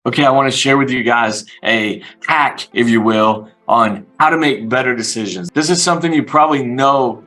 Okay, I want to share with you guys a hack, if you will, on how to make better decisions. This is something you probably know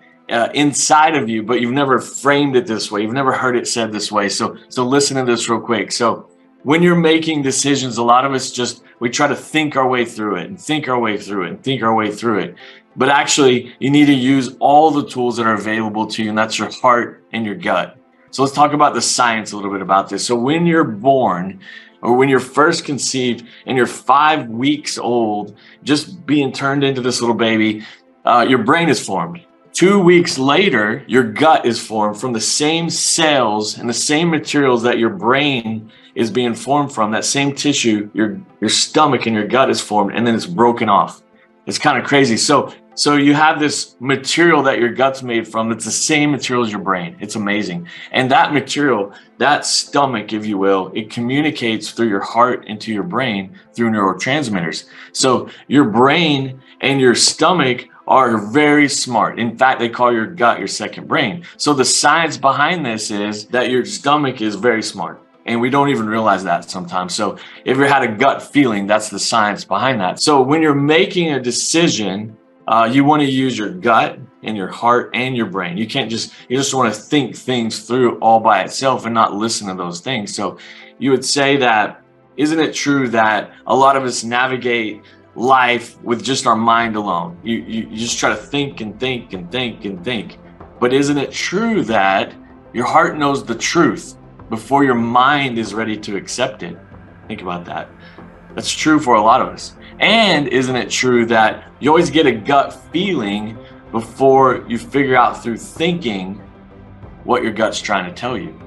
inside of you, but you've never framed it this way. You've never heard it said this way. So listen to this real quick. So when you're making decisions, a lot of us we try to think our way through it and think our way through it and think our way through it. But actually, you need to use all the tools that are available to you, and that's your heart and your gut. So let's talk about the science a little bit about this. So when you're born, or when you're first conceived and you're 5 weeks old, just being turned into this little baby, your brain is formed. 2 weeks later, your gut is formed from the same cells and the same materials that your brain is being formed from. That same tissue, your stomach and your gut is formed, and then it's broken off. It's kind of crazy. So you have this material that your gut's made from. It's the same material as your brain. It's amazing. And that material, that stomach, if you will, it communicates through your heart into your brain through neurotransmitters. So your brain and your stomach are very smart. In fact, they call your gut your second brain. So the science behind this is that your stomach is very smart. And we don't even realize that sometimes. So if you had a gut feeling, that's the science behind that. So when you're making a decision, you want to use your gut and your heart and your brain. You just want to think things through all by itself and not listen to those things. So you would say that, isn't it true that a lot of us navigate life with just our mind alone? You just try to think and think and think and think. But isn't it true that your heart knows the truth before your mind is ready to accept it? Think about that. That's true for a lot of us. And isn't it true that you always get a gut feeling before you figure out through thinking what your gut's trying to tell you?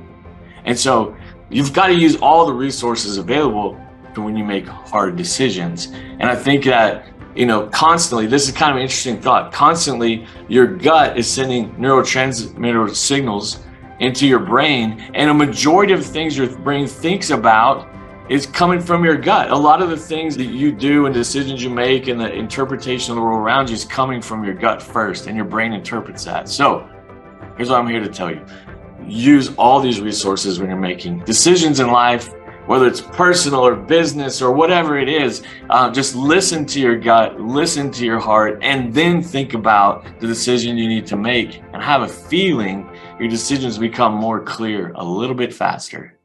And so you've got to use all the resources available for when you make hard decisions. And I think that, constantly, this is kind of an interesting thought. Constantly, your gut is sending neurotransmitter signals into your brain, and a majority of things your brain thinks about is coming from your gut. A lot of the things that you do and decisions you make and the interpretation of the world around you is coming from your gut first, and your brain interprets that. So here's what I'm here to tell you. Use all these resources when you're making decisions in life, whether it's personal or business or whatever it is. Just listen to your gut, listen to your heart, and then think about the decision you need to make, and have a feeling your decisions become more clear a little bit faster.